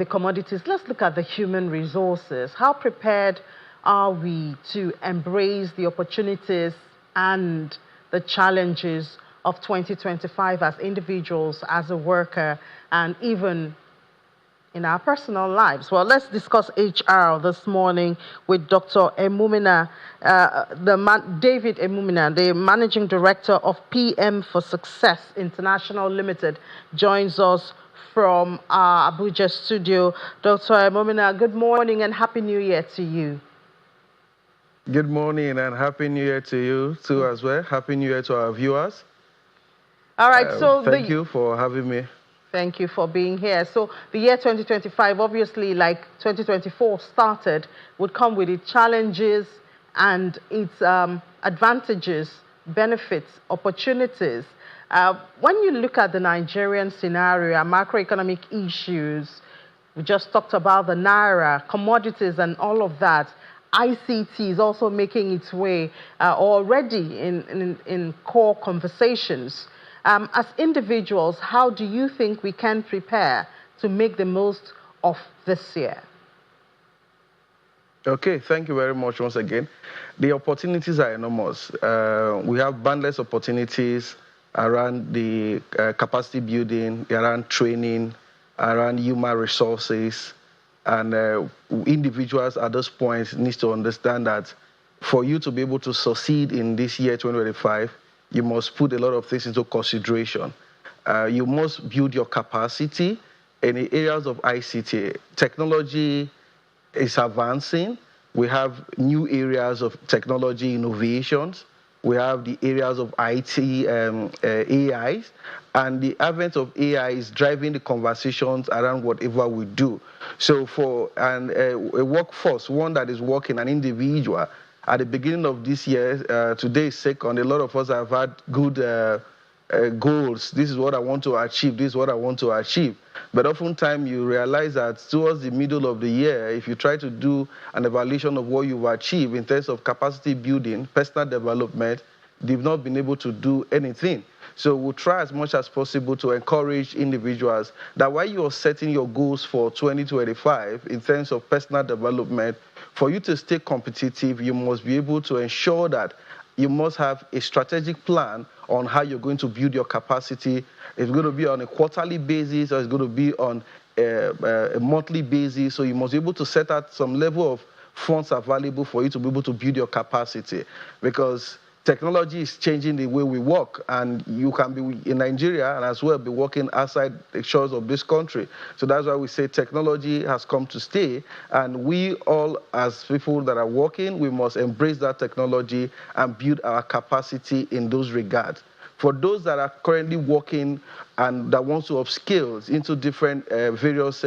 the commodities, let's look at the human resources. How prepared are we to embrace the opportunities and the challenges of 2025 as individuals, as a worker, and even in our personal lives? Well, let's discuss HR this morning with Dr. Emumena, David Emumena, the Managing Director of PM for Success International Limited, joins us from our Abuja studio. Dr. Emumena, good morning and Happy New Year to you. Good morning and Happy New Year to you too as well. Happy New Year to our viewers. All right, so thank you for having me. Thank you for being here. So the year 2025, obviously, like 2024 started, would come with its challenges and its advantages, benefits, opportunities. When you look at the Nigerian scenario and macroeconomic issues, we just talked about the Naira, commodities and all of that. ICT is also making its way already in core conversations. As individuals, how do you think we can prepare to make the most of this year? Okay, thank you very much once again. The opportunities are enormous. We have boundless opportunities around the capacity building, around training, around human resources, and individuals at this point need to understand that for you to be able to succeed in this year 2025, you must put a lot of things into consideration. You must build your capacity in the areas of ICT. Technology is advancing. We have new areas of technology innovations. We have the areas of IT, AIs, and the advent of AI is driving the conversations around whatever we do. So for a workforce, one that is working, an individual, at the beginning of this year, today is second, a lot of us have had good goals. This is what I want to achieve. This is what I want to achieve. But oftentimes you realize that towards the middle of the year, if you try to do an evaluation of what you've achieved in terms of capacity building, personal development, they've not been able to do anything. So we'll try as much as possible to encourage individuals that while you're setting your goals for 2025 in terms of personal development, for you to stay competitive, you must be able to ensure that you must have a strategic plan on how you're going to build your capacity. It's going to be on a quarterly basis or it's going to be on a monthly basis. So you must be able to set out some level of funds available for you to be able to build your capacity, because technology is changing the way we work, and you can be in Nigeria and as well be working outside the shores of this country. So that's why we say technology has come to stay, and we all as people that are working, we must embrace that technology and build our capacity in those regards. For those that are currently working and that want to upskill into different various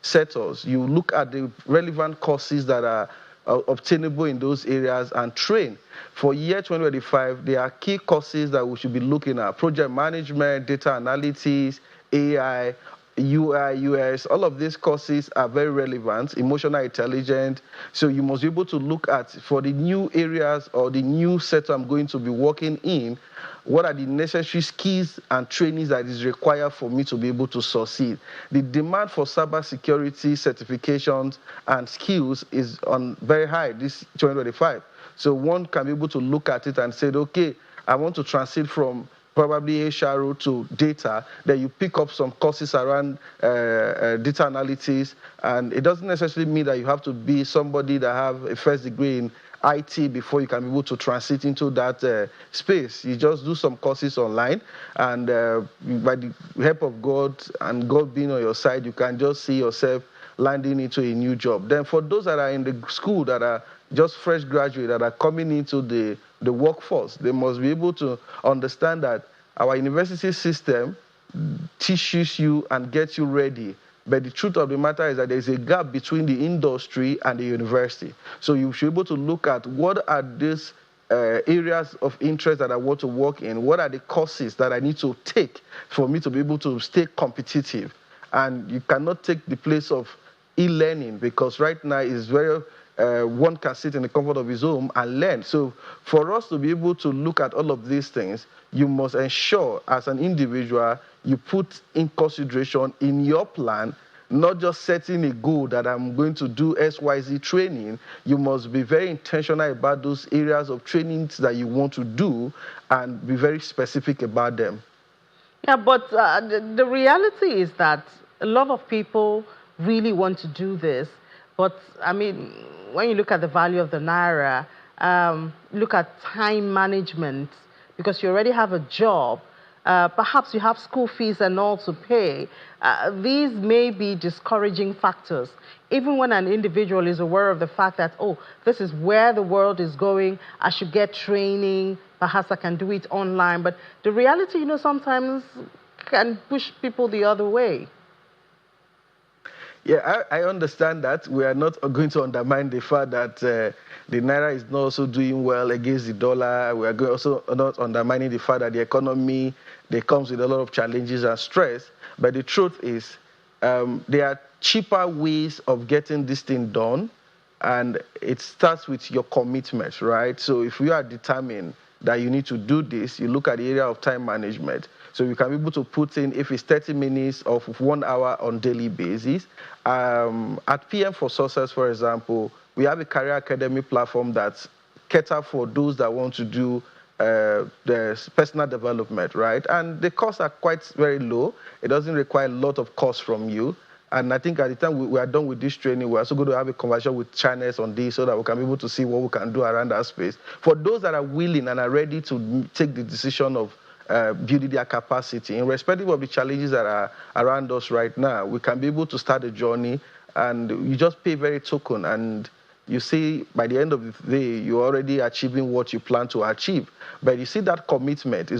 sectors, you look at the relevant courses that are obtainable in those areas and train. For year 2025, there are key courses that we should be looking at: project management, data analytics, AI, UI, US. All of these courses are very relevant, emotional intelligence. So you must be able to look at, for the new areas or the new sector I'm going to be working in, what are the necessary skills and trainings that is required for me to be able to succeed. The demand for cybersecurity certifications and skills is on very high this 2025. So one can be able to look at it and say, okay, I want to transit from probably HRO to data. Then you pick up some courses around data analytics, and it doesn't necessarily mean that you have to be somebody that have a first degree in IT before you can be able to transit into that space. You just do some courses online, and by the help of God and God being on your side, you can just see yourself landing into a new job. Then for those that are in the school, that are just fresh graduates, that are coming into the workforce, they must be able to understand that our university system teaches you and gets you ready. But the truth of the matter is that there's a gap between the industry and the university. So you should be able to look at what are these areas of interest that I want to work in, what are the courses that I need to take for me to be able to stay competitive. And you cannot take the place of e-learning, because right now is very one can sit in the comfort of his home and learn. So for us to be able to look at all of these things, you must ensure as an individual you put in consideration in your plan not just setting a goal that I'm going to do XYZ training. You must be very intentional about those areas of trainings that you want to do and be very specific about them. Yeah, but the reality is that a lot of people really want to do this. But I mean, when you look at the value of the naira, look at time management, because you already have a job, perhaps you have school fees and all to pay. These may be discouraging factors. Even when an individual is aware of the fact that, oh, this is where the world is going, I should get training, perhaps I can do it online. But the reality, sometimes can push people the other way. Yeah, I understand that. We are not going to undermine the fact that the naira is not also doing well against the dollar. We are also not undermining the fact that the economy, there comes with a lot of challenges and stress. But the truth is, there are cheaper ways of getting this thing done, and it starts with your commitment, right? So if you are determined that you need to do this, you look at the area of time management. So you can be able to put in, if it's 30 minutes of 1 hour on daily basis. At PM for Success, for example, we have a career academy platform that's catered for those that want to do the personal development, right? And the costs are quite very low. It doesn't require a lot of cost from you. And I think at the time we are done with this training, we're also going to have a conversation with channels on this so that we can be able to see what we can do around that space. For those that are willing and are ready to take the decision of building their capacity, irrespective of the challenges that are around us right now, we can be able to start a journey, and you just pay very token, and you see by the end of the day, you're already achieving what you plan to achieve. But you see that commitment is